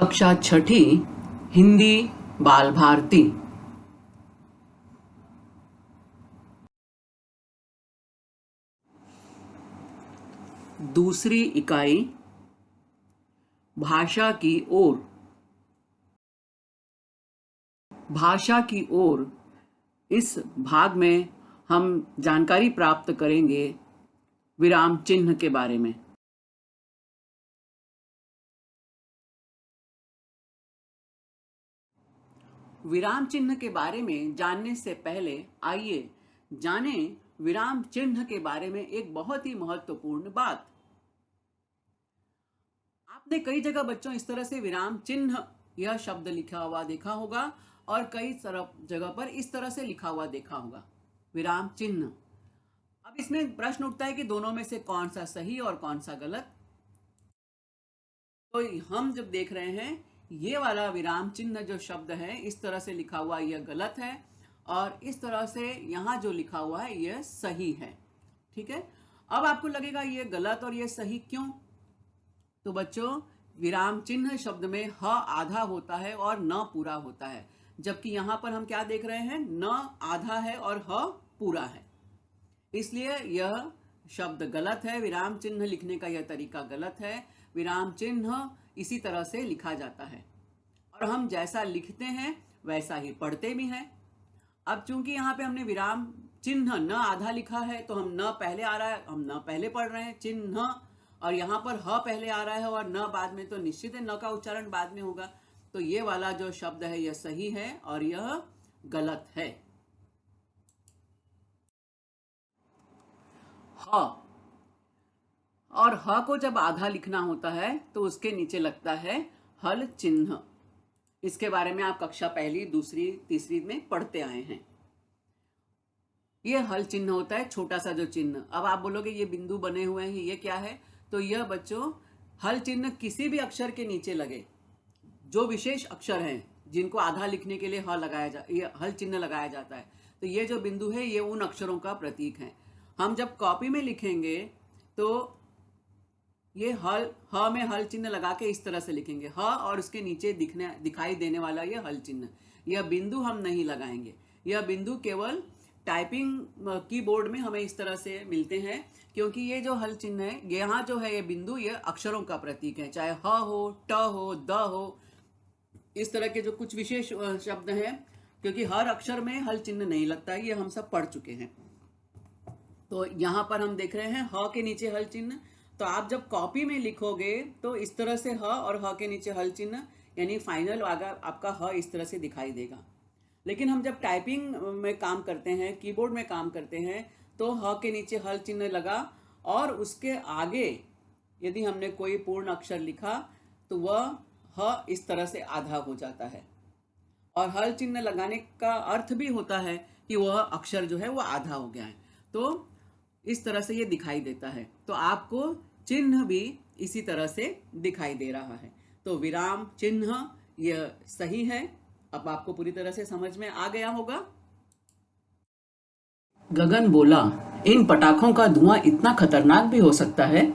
कक्षा छठी हिंदी बाल भारती। दूसरी इकाई भाषा की ओर। भाषा की ओर इस भाग में हम जानकारी प्राप्त करेंगे विराम चिन्ह के बारे में। विराम चिन्ह के बारे में जानने से पहले आइए जानें विराम चिन्ह के बारे में एक बहुत ही महत्वपूर्ण बात। आपने कई जगह बच्चों इस तरह से विराम चिन्ह यह शब्द लिखा हुआ देखा होगा और कई जगह पर इस तरह से लिखा हुआ देखा होगा विराम चिन्ह। अब इसमें प्रश्न उठता है कि दोनों में से कौन सा सही और कौन सा गलत। तो हम जब देख रहे हैं ये वाला विराम चिन्ह जो शब्द है इस तरह से लिखा हुआ यह गलत है और इस तरह से यहाँ जो लिखा हुआ है यह सही है। ठीक है, अब आपको लगेगा ये गलत और ये सही क्यों। तो बच्चों विराम चिन्ह शब्द में ह आधा होता है और न पूरा होता है, जबकि यहाँ पर हम क्या देख रहे हैं न आधा है और ह पूरा है, इसलिए यह शब्द गलत है। विराम चिन्ह लिखने का यह तरीका गलत है। विराम चिन्ह इसी तरह से लिखा जाता है और हम जैसा लिखते हैं वैसा ही पढ़ते भी हैं। अब चूंकि यहाँ पे हमने विराम चिन्ह न आधा लिखा है तो हम न पहले आ रहा है, हम न पहले पढ़ रहे हैं चिन्ह, और यहाँ पर ह पहले आ रहा है और न बाद में, तो निश्चित है न का उच्चारण बाद में होगा। तो ये वाला जो शब्द है यह सही है और यह गलत है। ह और ह को जब आधा लिखना होता है तो उसके नीचे लगता है हल चिन्ह। इसके बारे में आप कक्षा पहली, दूसरी, तीसरी में पढ़ते आए हैं। ये हल चिन्ह होता है, छोटा सा जो चिन्ह। अब आप बोलोगे ये बिंदु बने हुए हैं, ये क्या है। तो यह बच्चों हल चिन्ह किसी भी अक्षर के नीचे लगे, जो विशेष अक्षर हैं जिनको आधा लिखने के लिए ये हल चिन्ह लगाया जाता है। तो ये जो बिंदु है ये उन अक्षरों का प्रतीक है। हम जब कॉपी में लिखेंगे तो ये ह में हल चिन्ह लगा के इस तरह से लिखेंगे, ह और उसके नीचे दिखाई देने वाला ये हल चिन्ह। यह बिंदु हम नहीं लगाएंगे। यह बिंदु केवल टाइपिंग कीबोर्ड में हमें इस तरह से मिलते हैं, क्योंकि ये जो हल चिन्ह है यहाँ जो है ये बिंदु ये अक्षरों का प्रतीक है, चाहे ह हो, ट हो, द हो, इस तरह के जो कुछ विशेष शब्द हैं, क्योंकि हर अक्षर में हल चिन्ह नहीं लगता है, ये हम सब पढ़ चुके हैं। तो यहाँ पर हम देख रहे हैं ह के नीचे हल चिन्ह। तो आप जब कॉपी में लिखोगे तो इस तरह से ह और ह के नीचे हल चिन्ह, यानी फाइनल आपका ह इस तरह से दिखाई देगा। लेकिन हम जब टाइपिंग में काम करते हैं, कीबोर्ड में काम करते हैं, तो ह के नीचे हल चिन्ह लगा और उसके आगे यदि हमने कोई पूर्ण अक्षर लिखा तो वह ह इस तरह से आधा हो जाता है। और हल चिन्ह लगाने का अर्थ भी होता है कि वह अक्षर जो है वह आधा हो गया है। तो इस तरह से ये दिखाई देता है। तो आपको चिन्ह भी इसी तरह से दिखाई दे रहा है। तो विराम चिन्ह यह सही है। अब आपको पूरी तरह से समझ में आ गया होगा। गगन बोला, इन पटाखों का धुआं इतना खतरनाक भी हो सकता है।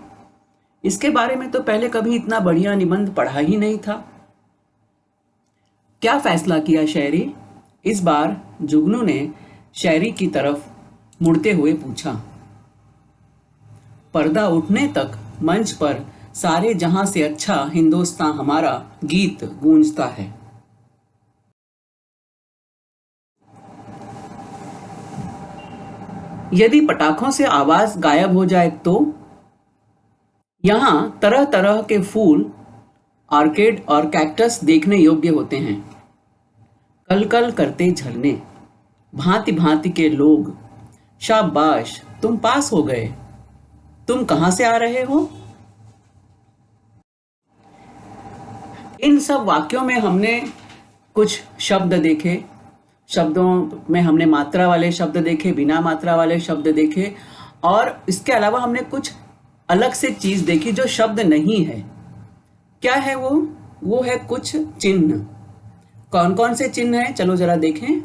इसके बारे में तो पहले कभी इतना बढ़िया निबंध पढ़ा ही नहीं था। क्या फैसला किया शायरी? इस बार जुगनू ने शायरी की तरफ मुड़ते हुए पूछा। पर्दा उठने तक मंच पर सारे जहां से अच्छा हिंदुस्तान हमारा गीत गूंजता है। यदि पटाखों से आवाज गायब हो जाए तो? यहां तरह तरह के फूल, आर्किड और कैक्टस देखने योग्य होते हैं। कल कल करते झरने, भांति भांति के लोग। शाबाश, तुम पास हो गए। तुम कहां से आ रहे हो? इन सब वाक्यों में हमने कुछ शब्द देखे। शब्दों में हमने मात्रा वाले शब्द देखे, बिना मात्रा वाले शब्द देखे, और इसके अलावा हमने कुछ अलग से चीज देखी जो शब्द नहीं है। क्या है वो है कुछ चिन्ह। कौन कौन से चिन्ह हैं चलो जरा देखें।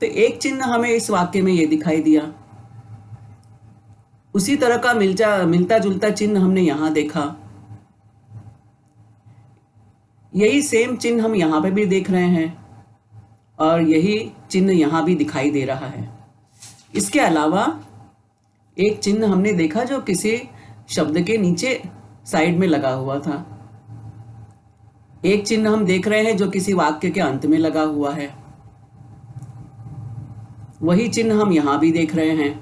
तो एक चिन्ह हमें इस वाक्य में ये दिखाई दिया। उसी तरह का मिलता जुलता चिन्ह हमने यहां देखा। यही सेम चिन्ह हम यहाँ पे भी देख रहे हैं और यही चिन्ह यहाँ भी दिखाई दे रहा है। इसके अलावा एक चिन्ह हमने देखा जो किसी शब्द के नीचे साइड में लगा हुआ था। एक चिन्ह हम देख रहे हैं जो किसी वाक्य के अंत में लगा हुआ है। वही चिन्ह हम यहाँ भी देख रहे हैं।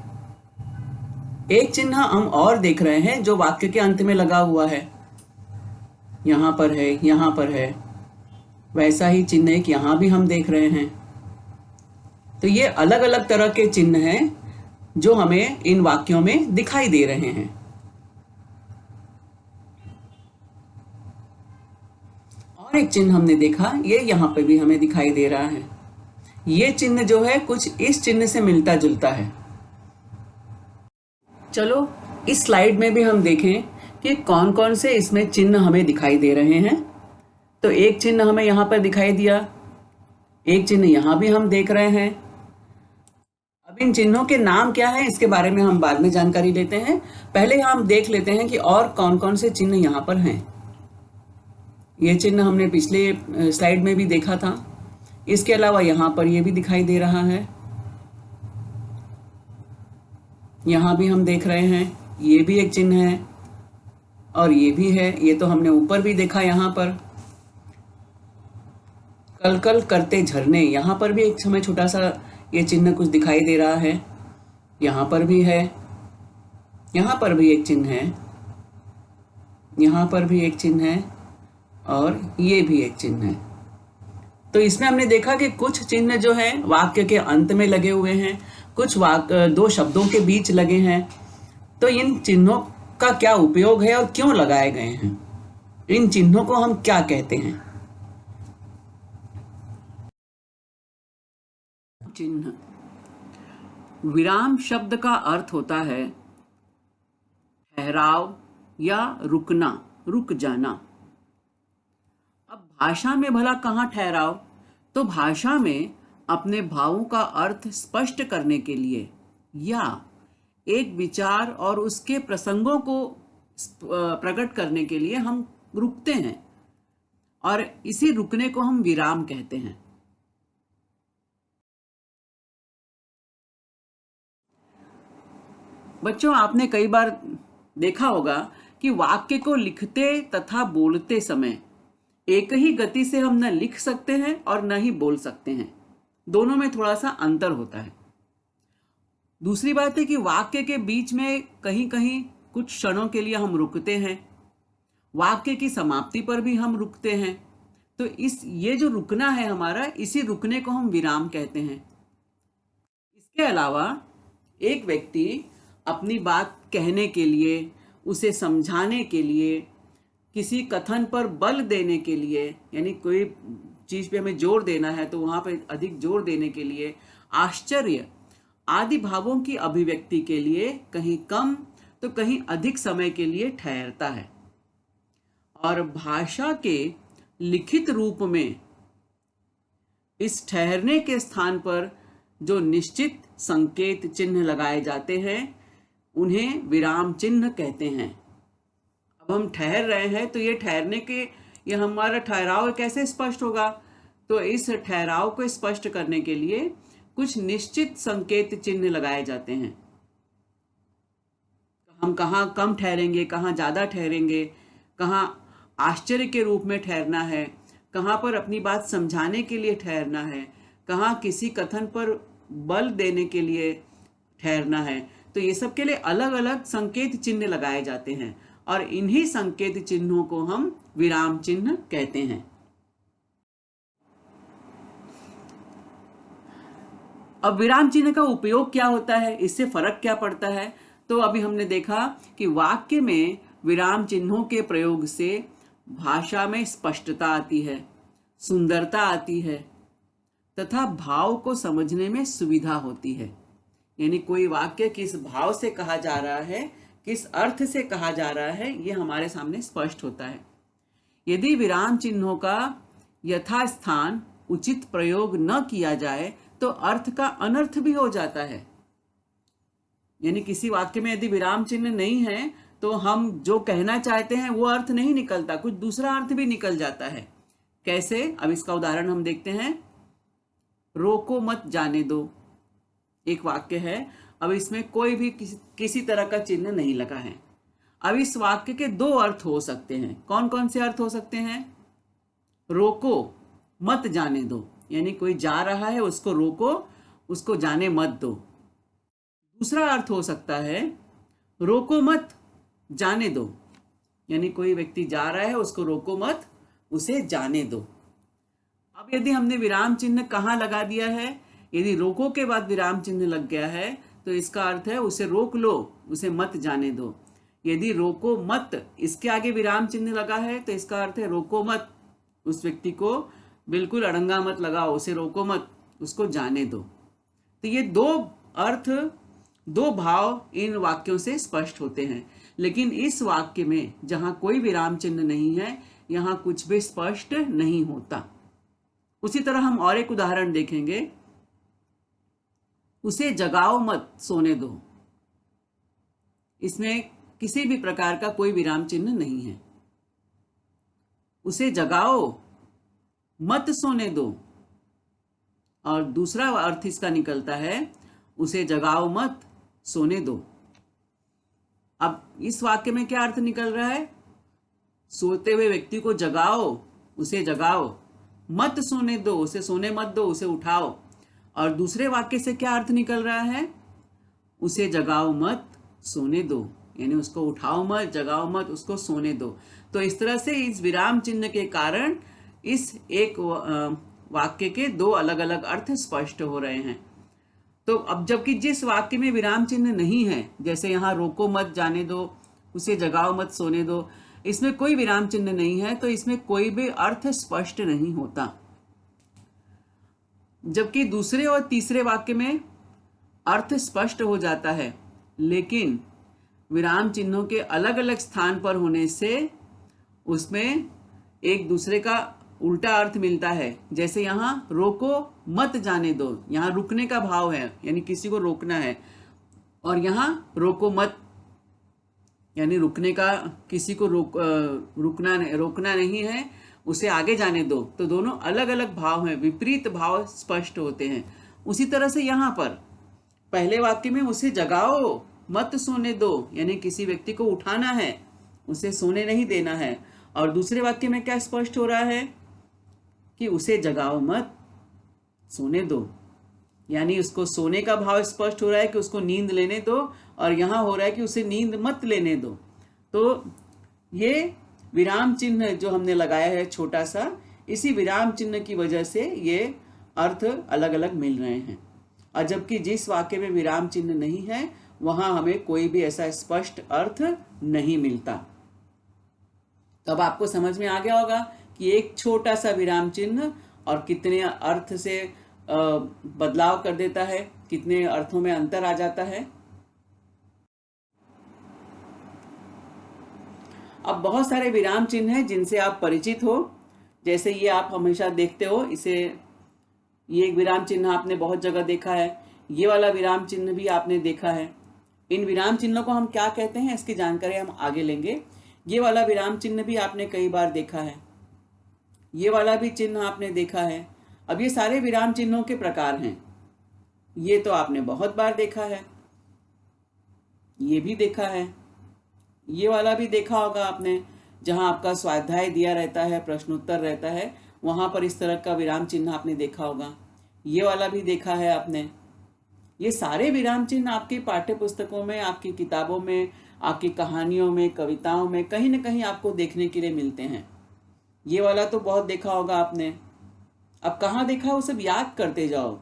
एक चिन्ह हम और देख रहे हैं जो वाक्य के अंत में लगा हुआ है, यहाँ पर है, यहाँ पर है। वैसा ही चिन्ह एक यहाँ भी हम देख रहे हैं। तो ये अलग अलग तरह के चिन्ह हैं जो हमें इन वाक्यों में दिखाई दे रहे हैं। और एक चिन्ह हमने देखा, ये यहाँ पे भी हमें दिखाई दे रहा है। ये चिन्ह जो है कुछ इस चिन्ह से मिलता जुलता है। चलो इस स्लाइड में भी हम देखें कि कौन कौन से इसमें चिन्ह हमें दिखाई दे रहे हैं। तो एक चिन्ह हमें यहाँ पर दिखाई दिया, एक चिन्ह यहाँ भी हम देख रहे हैं। अब इन चिन्हों के नाम क्या है इसके बारे में हम बाद में जानकारी लेते हैं। पहले हम देख लेते हैं कि और कौन कौन से चिन्ह यहाँ पर हैं। ये चिन्ह हमने पिछले स्लाइड में भी देखा था। इसके अलावा यहाँ पर ये भी दिखाई दे रहा है, यहाँ भी हम देख रहे हैं, ये भी एक चिन्ह है और ये भी है। ये तो हमने ऊपर भी देखा, यहाँ पर कल कल करते झरने, यहाँ पर भी एक हमें छोटा सा ये चिन्ह कुछ दिखाई दे रहा है। यहाँ पर भी है, यहाँ पर भी एक चिन्ह है, यहाँ पर भी एक चिन्ह है और ये भी एक चिन्ह है। तो इसमें हमने देखा कि कुछ चिन्ह जो है वाक्य के अंत में लगे हुए हैं, कुछ दो शब्दों के बीच लगे हैं। तो इन चिन्हों का क्या उपयोग है और क्यों लगाए गए हैं, इन चिन्हों को हम क्या कहते हैं। चिन्ह। विराम शब्द का अर्थ होता है ठहराव या रुकना, रुक जाना। अब भाषा में भला कहाँ ठहराव? तो भाषा में अपने भावों का अर्थ स्पष्ट करने के लिए या एक विचार और उसके प्रसंगों को प्रकट करने के लिए हम रुकते हैं और इसी रुकने को हम विराम कहते हैं। बच्चों, आपने कई बार देखा होगा कि वाक्य को लिखते तथा बोलते समय एक ही गति से हम न लिख सकते हैं और न ही बोल सकते हैं, दोनों में थोड़ा सा अंतर होता है। दूसरी बात है कि वाक्य के बीच में कहीं कहीं कुछ क्षणों के लिए हम रुकते हैं, वाक्य की समाप्ति पर भी हम रुकते हैं। तो ये जो रुकना है हमारा, इसी रुकने को हम विराम कहते हैं। इसके अलावा एक व्यक्ति अपनी बात कहने के लिए, उसे समझाने के लिए, किसी कथन पर बल देने के लिए, यानी कोई चीज पे हमें जोर देना है तो वहां पे अधिक जोर देने के लिए, आश्चर्य आदि भावों की अभिव्यक्ति के लिए कहीं कम तो कहीं अधिक समय के लिए ठहरता है। और भाषा के लिखित रूप में इस ठहरने के स्थान पर जो निश्चित संकेत चिन्ह लगाए जाते हैं उन्हें विराम चिन्ह कहते हैं। अब हम ठहर रहे हैं तो ये ठहरने के, ये हमारा ठहराव कैसे स्पष्ट होगा? तो इस ठहराव को स्पष्ट करने के लिए कुछ निश्चित संकेत चिन्ह लगाए जाते हैं। हम कहाँ कम ठहरेंगे, कहाँ ज्यादा ठहरेंगे, कहाँ आश्चर्य के रूप में ठहरना है, कहाँ पर अपनी बात समझाने के लिए ठहरना है, कहाँ किसी कथन पर बल देने के लिए ठहरना है। तो ये सब के लिए अलग अलग संकेत चिन्ह लगाए जाते हैं और इन्हीं संकेत चिन्हों को हम विराम चिन्ह कहते हैं। अब विराम चिन्ह का उपयोग क्या होता है, इससे फर्क क्या पड़ता है? तो अभी हमने देखा कि वाक्य में विराम चिन्हों के प्रयोग से भाषा में स्पष्टता आती है, सुंदरता आती है तथा भाव को समझने में सुविधा होती है। यानी कोई वाक्य किस भाव से कहा जा रहा है, किस अर्थ से कहा जा रहा है, ये हमारे सामने स्पष्ट होता है। यदि विराम चिन्हों का यथास्थान उचित प्रयोग न किया जाए तो अर्थ का अनर्थ भी हो जाता है। यानी किसी वाक्य में यदि विराम चिन्ह नहीं है तो हम जो कहना चाहते हैं वो अर्थ नहीं निकलता, कुछ दूसरा अर्थ भी निकल जाता है। कैसे, अब इसका उदाहरण हम देखते हैं। रोको मत जाने दो, एक वाक्य है। अब इसमें कोई भी किसी तरह का चिन्ह नहीं लगा है। अब इस वाक्य के दो अर्थ हो सकते हैं। कौन कौन से अर्थ हो सकते हैं? रोको मत जाने दो, यानी कोई जा रहा है उसको रोको, उसको जाने मत दो। दूसरा अर्थ हो सकता है रोको मत जाने दो, यानी कोई व्यक्ति जा रहा है उसको रोको मत, उसे जाने दो। अब यदि हमने विराम चिन्ह कहाँ लगा दिया है, यदि रोको के बाद विराम चिन्ह लग गया है तो इसका अर्थ है उसे रोक लो, उसे मत जाने दो। यदि रोको मत इसके आगे विराम चिन्ह लगा है तो इसका अर्थ है रोको मत, उस व्यक्ति को बिल्कुल अड़ंगा मत लगाओ, उसे रोको मत, उसको जाने दो। तो ये दो अर्थ, दो भाव इन वाक्यों से स्पष्ट होते हैं। लेकिन इस वाक्य में जहां कोई विराम चिन्ह नहीं है, यहां कुछ भी स्पष्ट नहीं होता। उसी तरह हम और एक उदाहरण देखेंगे। उसे जगाओ मत सोने दो, इसमें किसी भी प्रकार का कोई विराम चिन्ह नहीं है। उसे जगाओ मत सोने दो, और दूसरा अर्थ इसका निकलता है उसे जगाओ मत सोने दो। अब इस वाक्य में क्या अर्थ निकल रहा है? सोते हुए व्यक्ति को जगाओ, उसे जगाओ, मत सोने दो, उसे सोने मत दो, उसे उठाओ। और दूसरे वाक्य से क्या अर्थ निकल रहा है? उसे जगाओ मत सोने दो, यानी उसको उठाओ मत, जगाओ मत, उसको सोने दो। तो इस तरह से इस विराम चिन्ह के कारण इस एक वाक्य के दो अलग अलग अर्थ स्पष्ट हो रहे हैं। तो अब जबकि जिस वाक्य में विराम चिन्ह नहीं है, जैसे यहाँ रोको मत जाने दो, उसे जगाओ मत सोने दो, इसमें कोई विराम चिन्ह नहीं है, तो इसमें कोई भी अर्थ स्पष्ट नहीं होता। जबकि दूसरे और तीसरे वाक्य में अर्थ स्पष्ट हो जाता है, लेकिन विराम चिन्हों के अलग अलग स्थान पर होने से उसमें एक दूसरे का उल्टा अर्थ मिलता है। जैसे यहाँ रोको मत जाने दो, यहाँ रुकने का भाव है, यानी किसी को रोकना है, और यहाँ रोको मत यानी रुकने का, किसी को रोकना नहीं है, उसे आगे जाने दो। तो दोनों अलग अलग भाव हैं, विपरीत भाव स्पष्ट होते हैं। उसी तरह से यहाँ पर पहले वाक्य में उसे जगाओ मत सोने दो, यानी किसी व्यक्ति को उठाना है, उसे सोने नहीं देना है। और दूसरे वाक्य में क्या स्पष्ट हो रहा है कि उसे जगाओ मत सोने दो, यानी उसको सोने का भाव स्पष्ट हो रहा है कि उसको नींद लेने दो, और यहाँ हो रहा है कि उसे नींद मत लेने दो। तो ये विराम चिन्ह जो हमने लगाया है छोटा सा, इसी विराम चिन्ह की वजह से ये अर्थ अलग अलग मिल रहे हैं। और जबकि जिस वाक्य में विराम चिन्ह नहीं है वहां हमें कोई भी ऐसा स्पष्ट अर्थ नहीं मिलता। तब आपको समझ में आ गया होगा कि एक छोटा सा विराम चिन्ह और कितने अर्थ से बदलाव कर देता है, कितने अर्थों में अंतर आ जाता है। अब बहुत सारे विराम चिन्ह हैं जिनसे आप परिचित हो। जैसे ये आप हमेशा देखते हो, इसे ये एक विराम चिन्ह आपने बहुत जगह देखा है, ये वाला विराम चिन्ह भी आपने देखा है। इन विराम चिन्हों को हम क्या कहते हैं इसकी जानकारी हम आगे लेंगे। ये वाला विराम चिन्ह भी आपने कई बार देखा है, ये वाला भी चिन्ह आपने देखा है। अब ये सारे विराम चिन्हों के प्रकार हैं। ये तो आपने बहुत बार देखा है, ये भी देखा है, ये वाला भी देखा होगा आपने, जहां आपका स्वाध्याय दिया रहता है, प्रश्नोत्तर रहता है, वहां पर इस तरह का विराम चिन्ह आपने देखा होगा। ये वाला भी देखा है आपने। ये सारे विराम चिन्ह आपकी पाठ्य पुस्तकों में, आपकी किताबों में, आपकी कहानियों में, कविताओं में कहीं न कहीं आपको देखने के लिए मिलते हैं। ये वाला तो बहुत देखा होगा आपने। अब कहाँ देखा वो सब याद करते जाओ।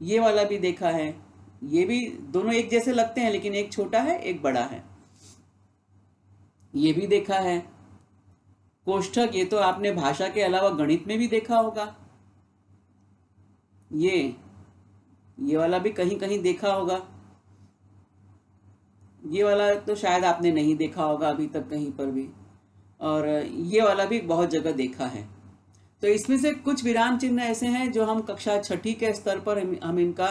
ये वाला भी देखा है, ये भी दोनों एक जैसे लगते हैं लेकिन एक छोटा है एक बड़ा है। ये भी देखा है। कोष्ठक, ये तो आपने भाषा के अलावा गणित में भी देखा होगा। ये वाला भी कहीं कहीं देखा होगा। ये वाला तो शायद आपने नहीं देखा होगा अभी तक कहीं पर भी, और ये वाला भी बहुत जगह देखा है। तो इसमें से कुछ विराम चिन्ह ऐसे हैं जो हम कक्षा 6ठी के स्तर पर हम इनका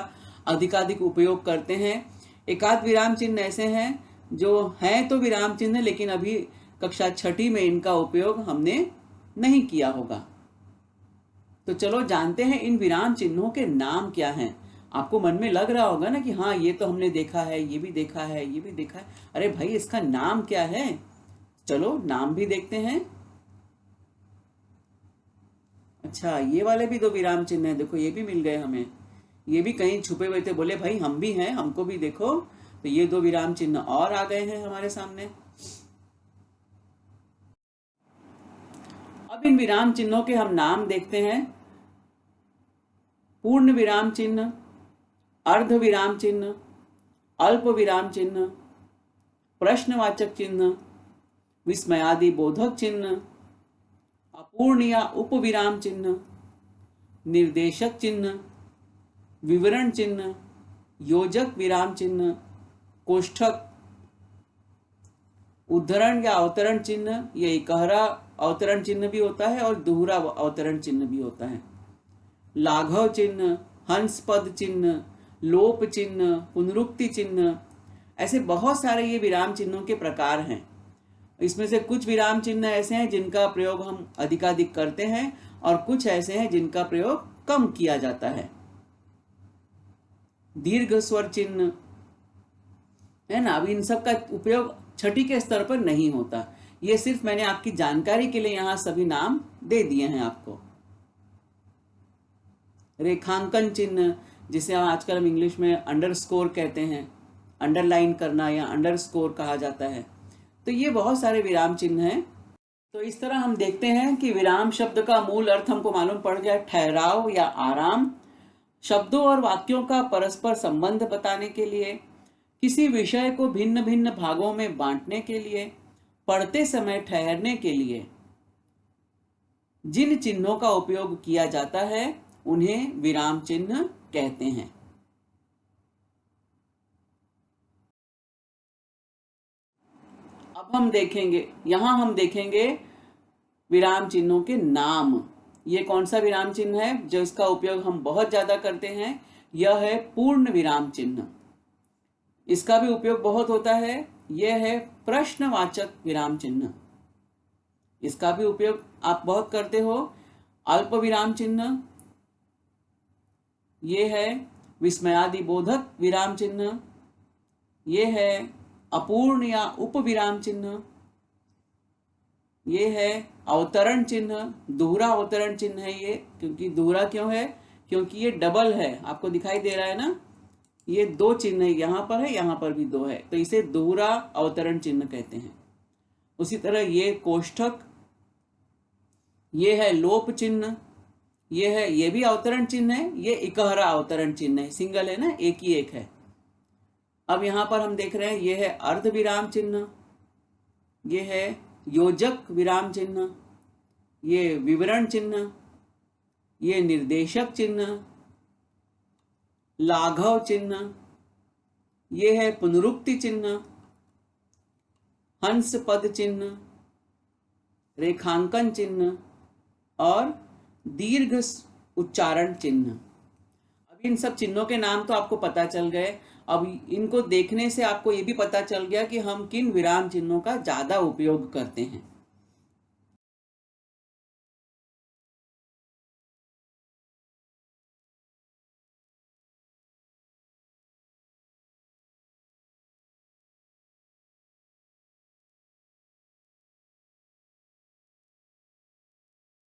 अधिकाधिक उपयोग करते हैं। एक आध विराम चिन्ह ऐसे हैं जो हैं तो विराम चिन्ह, लेकिन अभी कक्षा 6ठी में इनका उपयोग हमने नहीं किया होगा। तो चलो जानते हैं इन विराम चिन्हों के नाम क्या हैं। आपको मन में लग रहा होगा ना कि हाँ ये तो हमने देखा है, ये भी देखा है, ये भी देखा है। अरे भाई इसका नाम क्या है? चलो नाम भी देखते हैं। अच्छा ये वाले भी दो विराम चिन्ह हैं, देखो ये भी मिल गए हमें। ये भी कहीं छुपे हुए थे, बोले भाई हम भी हैं, हमको भी देखो। तो ये दो विराम चिन्ह और आ गए हैं हमारे सामने। अब इन विराम चिन्हों के हम नाम देखते हैं। पूर्ण विराम चिन्ह, अर्ध विराम चिन्ह, अल्प विराम चिन्ह, प्रश्नवाचक चिन्ह, विस्मयादि बोधक चिन्ह, अपूर्ण या उपविराम चिन्ह, निर्देशक चिन्ह, विवरण चिन्ह, योजक विराम चिन्ह, कोष्ठक, उद्धरण या अवतरण चिन्ह, ये इकहरा अवतरण चिन्ह भी होता है और दोहरा अवतरण चिन्ह भी होता है, लाघव चिन्ह, हंसपद चिन्ह, लोप चिन्ह, पुनरुक्ति चिन्ह, ऐसे बहुत सारे ये विराम चिन्हों के प्रकार हैं। इसमें से कुछ विराम चिन्ह ऐसे हैं जिनका प्रयोग हम अधिकाधिक करते हैं और कुछ ऐसे हैं जिनका प्रयोग कम किया जाता है। दीर्घ स्वर चिन्ह है ना, अब इन सब का उपयोग छठी के स्तर पर नहीं होता। ये सिर्फ मैंने आपकी जानकारी के लिए यहाँ सभी नाम दे दिए हैं आपको। रेखांकन चिन्ह, जिसे आजकल हम इंग्लिश में अंडरस्कोर कहते हैं, अंडरलाइन करना या अंडरस्कोर कहा जाता है। तो ये बहुत सारे विराम चिन्ह हैं। तो इस तरह हम देखते हैं कि विराम शब्द का मूल अर्थ हमको मालूम पड़ गया, ठहराव या आराम। शब्दों और वाक्यों का परस्पर संबंध बताने के लिए, किसी विषय को भिन्न भिन्न भागों में बांटने के लिए, पढ़ते समय ठहरने के लिए जिन चिन्हों का उपयोग किया जाता है उन्हें विराम चिन्ह कहते हैं। अब हम देखेंगे, यहां हम देखेंगे विराम चिन्हों के नाम। ये कौन सा विराम चिन्ह है जो इसका उपयोग हम बहुत ज्यादा करते हैं? यह है पूर्ण विराम चिन्ह। इसका भी उपयोग बहुत होता है। यह है प्रश्नवाचक विराम चिन्ह, इसका भी उपयोग आप बहुत करते हो। अल्प विराम चिन्ह, यह है विस्मयादि बोधक विराम चिन्ह, यह है अपूर्ण या उपविराम चिन्ह, ये है अवतरण चिन्ह, दोहरा अवतरण चिन्ह है ये। क्योंकि दोहरा क्यों है? क्योंकि ये डबल है, आपको दिखाई दे रहा है ना, ये दो चिन्ह है, यहां पर है, यहां पर भी दो है, तो इसे दोहरा अवतरण चिन्ह कहते हैं। उसी तरह ये कोष्ठक, ये है लोप चिन्ह, ये भी अवतरण चिन्ह है, ये इकहरा अवतरण चिन्ह है, सिंगल है ना, एक ही एक है। अब यहां पर हम देख रहे हैं ये है अर्ध विराम चिन्ह, ये है योजक विराम चिन्ह, ये विवरण चिन्ह, ये निर्देशक चिन्ह, लाघव चिन्ह, ये है पुनरुक्ति चिन्ह, हंस पद चिन्ह, रेखांकन चिन्ह और दीर्घ उच्चारण चिन्ह। अब इन सब चिन्हों के नाम तो आपको पता चल गए। अब इनको देखने से आपको ये भी पता चल गया कि हम किन विराम चिन्हों का ज्यादा उपयोग करते हैं।